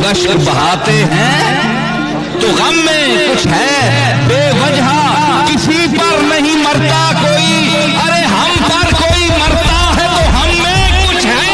اشک بہاتے ہیں تو غم میں کچھ ہے بے وجہ کسی پر نہیں مرتا کوئی، ارے ہم پر کوئی مرتا ہے تو ہم میں کچھ ہے۔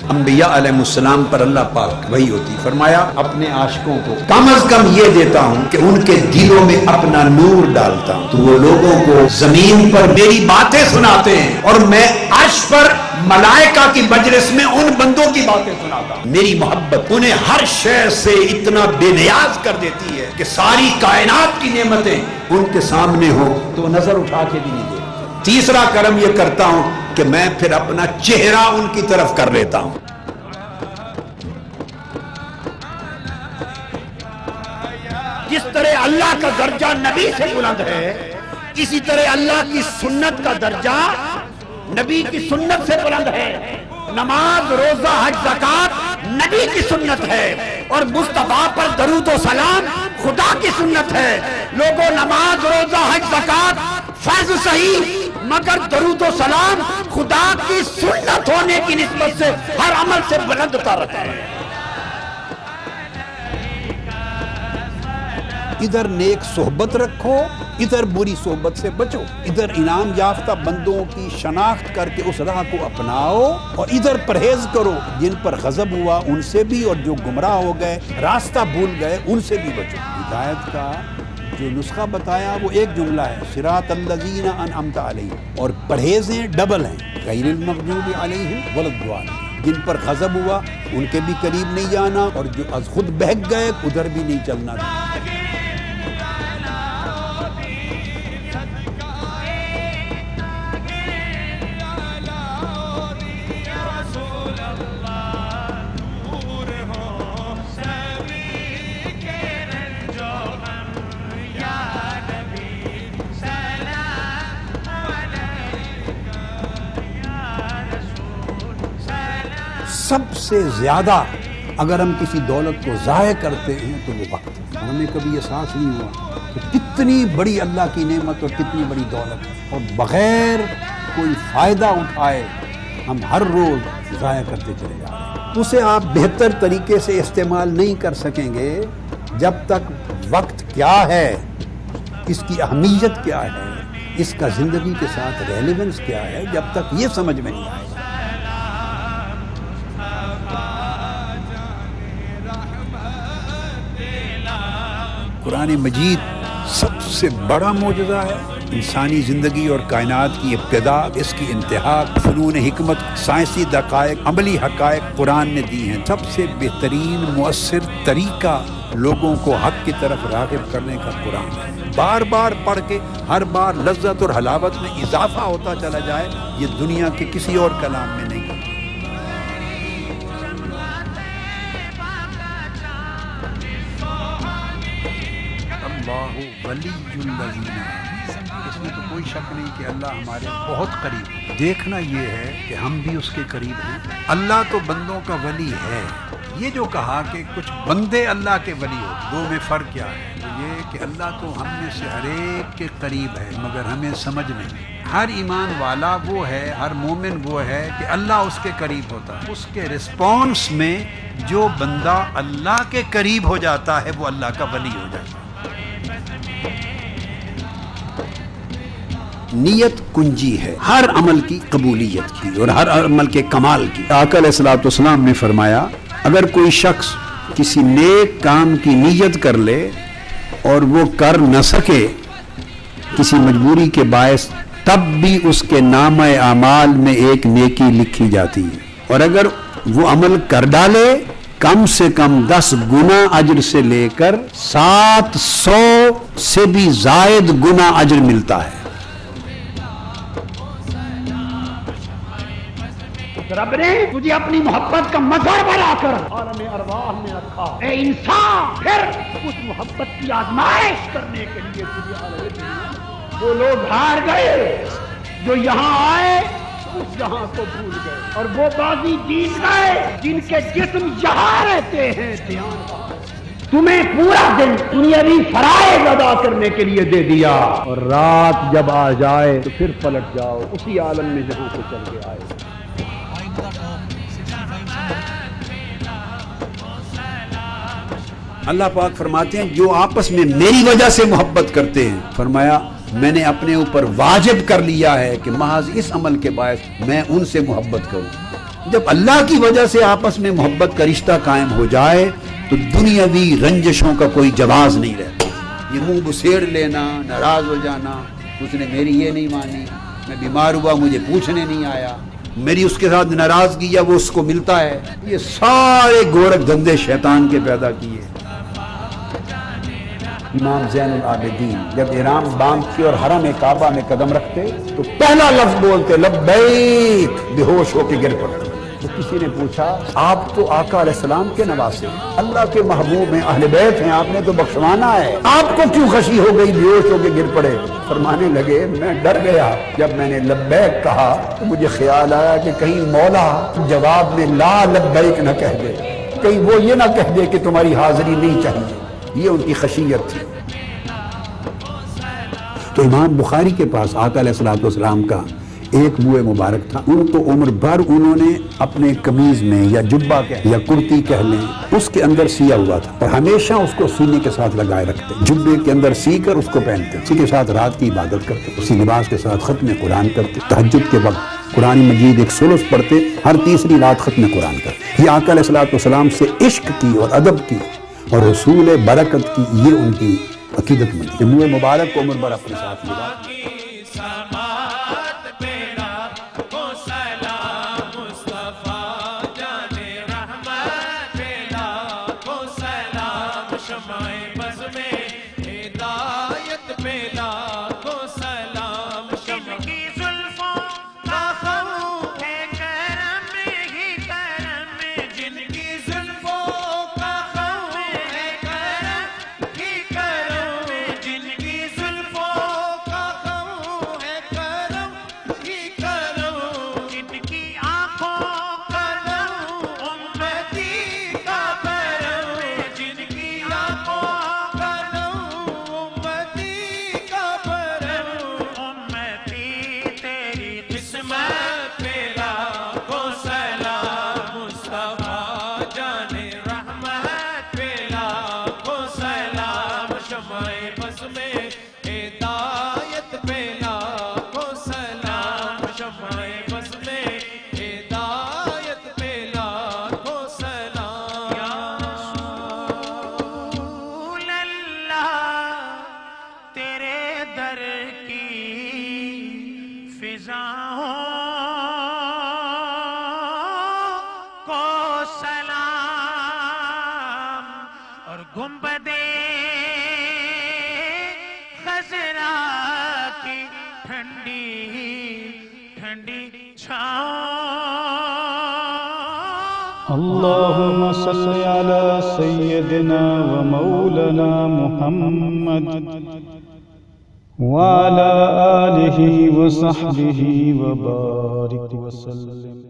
انبیاء علیہ السلام پر اللہ پاک وحی ہوتی، فرمایا اپنے عاشقوں کو کم از کم یہ دیتا ہوں کہ ان کے دلوں میں اپنا نور ڈالتا ہوں، تو وہ لوگوں کو زمین پر میری باتیں سناتے ہیں اور میں عرش پر ملائکہ کی مجلس میں ان بندوں کی باتیں سناتا ہوں۔ میری محبت انہیں ہر شے سے اتنا بے نیاز کر دیتی ہے کہ ساری کائنات کی نعمتیں ان کے سامنے ہو تو نظر اٹھا کے بھی نہیں دیتے۔ تیسرا کرم یہ کرتا ہوں کہ میں پھر اپنا چہرہ ان کی طرف کر لیتا ہوں۔ جس طرح اللہ کا درجہ نبی سے بلند ہے، اسی طرح اللہ کی سنت کا درجہ نبی کی سنت سے بلند ہے۔ نماز، روزہ، حج، زکوٰۃ نبی کی سنت ہے اور مصطفیٰ پر درود و سلام خدا کی سنت ہے۔ لوگوں، نماز، روزہ، حج، زکوٰۃ فرض صحیح، مگر درود و سلام خدا کی سنت ہونے کی نسبت سے ہر عمل سے بلند تر ہے۔ ادھر نیک صحبت رکھو، ادھر بری صحبت سے بچو، ادھر انعام یافتہ بندوں کی شناخت کر کے اس راہ کو اپناؤ اور ادھر پرہیز کرو، جن پر غضب ہوا ان سے بھی اور جو گمراہ ہو گئے، راستہ بھول گئے، ان سے بھی بچو۔ ہدایت کا جو نسخہ بتایا وہ ایک جملہ ہے، صراط الذین انعمت علیہم، اور پرہیزیں ڈبل ہیں، غیر المغضوب علیہم ولا الضالین۔ جن پر غضب ہوا ان کے بھی قریب نہیں جانا اور جو از خود بہک گئے ادھر بھی نہیں چلنا۔ سب سے زیادہ اگر ہم کسی دولت کو ضائع کرتے ہیں تو وہ وقت ہے۔ ہمیں کبھی احساس نہیں ہوا کہ کتنی بڑی اللہ کی نعمت اور کتنی بڑی دولت ہے، اور بغیر کوئی فائدہ اٹھائے ہم ہر روز ضائع کرتے چلے جا رہے ہیں۔ اسے آپ بہتر طریقے سے استعمال نہیں کر سکیں گے جب تک وقت کیا ہے، اس کی اہمیت کیا ہے، اس کا زندگی کے ساتھ ریلیونس کیا ہے، جب تک یہ سمجھ میں نہیں آئے۔ قرآن مجید سب سے بڑا معجزہ ہے، انسانی زندگی اور کائنات کی ابتدا، اس کی انتہا، فنون حکمت، سائنسی دقائق، عملی حقائق قرآن نے دی ہیں۔ سب سے بہترین مؤثر طریقہ لوگوں کو حق کی طرف راغب کرنے کا قرآن ہے۔ بار بار پڑھ کے ہر بار لذت اور حلاوت میں اضافہ ہوتا چلا جائے، یہ دنیا کے کسی اور کلام میں نہیں۔ اللہ ولی الذین، اس میں تو کوئی شک نہیں کہ اللہ ہمارے بہت قریب ہے۔ دیکھنا یہ ہے کہ ہم بھی اس کے قریب ہیں۔ اللہ تو بندوں کا ولی ہے۔ یہ جو کہا کہ کچھ بندے اللہ کے ولی ہو، دو میں فرق کیا ہے؟ یہ کہ اللہ تو ہم میں سے ہر ایک کے قریب ہے، مگر ہمیں سمجھ نہیں۔ ہر ایمان والا وہ ہے، ہر مومن وہ ہے کہ اللہ اس کے قریب ہوتا ہے۔ اس کے رسپانس میں جو بندہ اللہ کے قریب ہو جاتا ہے وہ اللہ کا ولی ہو جاتا ہے۔ نیت کنجی ہے ہر عمل کی قبولیت کی اور ہر عمل کے کمال کی۔ آقا علیہ الصلوۃ والسلام نے فرمایا اگر کوئی شخص کسی نیک کام کی نیت کر لے اور وہ کر نہ سکے کسی مجبوری کے باعث، تب بھی اس کے نامہ اعمال میں ایک نیکی لکھی جاتی ہے، اور اگر وہ عمل کر ڈالے کم سے کم 10 گنا اجر سے لے کر 700 سے بھی زائد گنا اجر ملتا ہے۔ رب نے تجھے اپنی محبت کا مظہر بنا کر عالم ارواح میں رکھا۔ اے انسان، پھر اس محبت کی آزمائش کرنے کے لیے تجھے عالم وہ لوگ ہار گئے جو یہاں آئے اس جہاں کو بھول گئے، اور وہ بازی جیت گئے جن کے جسم یہاں رہتے ہیں، دھیان تمہیں پورا دن دنیاوی فرائض ادا کرنے کے لیے دے دیا، اور رات جب آ جائے تو پھر پلٹ جاؤ اسی عالم میں جہاں سے چل کے آئے۔ اللہ پاک فرماتے ہیں جو آپس میں میری وجہ سے محبت کرتے ہیں، فرمایا میں نے اپنے اوپر واجب کر لیا ہے کہ محض اس عمل کے باعث میں ان سے محبت کروں۔ جب اللہ کی وجہ سے آپس میں محبت کا رشتہ قائم ہو جائے تو دنیاوی رنجشوں کا کوئی جواز نہیں رہتا۔ یہ منہ بسیڑ لینا، ناراض ہو جانا، اس نے میری یہ نہیں مانی، میں بیمار ہوا مجھے پوچھنے نہیں آیا، میری اس کے ساتھ ناراضگی یا وہ اس کو ملتا ہے، یہ سارے گورکھ دھندے شیطان کے پیدا کیے۔ امام زین العابدین جب احرام باندھ کے اور حرم کعبہ میں قدم رکھتے تو پہلا لفظ بولتے لبیک، بے ہوش ہو کے گر پڑتے۔ تو کسی نے پوچھا آپ تو آقا علیہ السلام کے نواسے ہیں، اللہ کے محبوب ہیں، اہل بیت ہیں، آپ نے تو بخشوانا ہے، آپ کو کیوں خشی ہو گئی، بے ہوش ہو کے گر پڑے؟ فرمانے لگے میں ڈر گیا، جب میں نے لبیک کہا تو مجھے خیال آیا کہ کہیں مولا جواب میں لا لبیک نہ کہہ دے، کہیں وہ یہ نہ کہہ دے کہ تمہاری حاضری نہیں چاہیے۔ یہ ان کی خشیت تھی۔ تو امام بخاری کے پاس آقا علیہ السلام کا ایک منہ مبارک تھا، ان کو عمر بھر انہوں نے اپنے قمیض میں یا جبہ یا کرتی کہہ لیں اس کے اندر سیا ہوا تھا، اور ہمیشہ اس کو سینے کے ساتھ لگائے رکھتے، جبے کے اندر سی کر اس کو پہنتے، اسی کے ساتھ رات کی عبادت کرتے، اسی لباس کے ساتھ ختم قرآن کرتے، تہجد کے وقت قرآن مجید ایک ثلث پڑھتے، ہر تیسری رات ختم قرآن کرتے۔ یہ آقا علیہ السلام سے عشق کی اور ادب کی اور حصول برکت کی یہ ان کی عقیدت مندی، منہ مبارک کو عمر بھر اپنے ساتھ لگا۔ گنبدے خضرا کی ٹھنڈی ٹھنڈی چھاؤں۔ اللهم صل على سيدنا ومولانا محمد وعلى آله وصحبه وبارك وسلم۔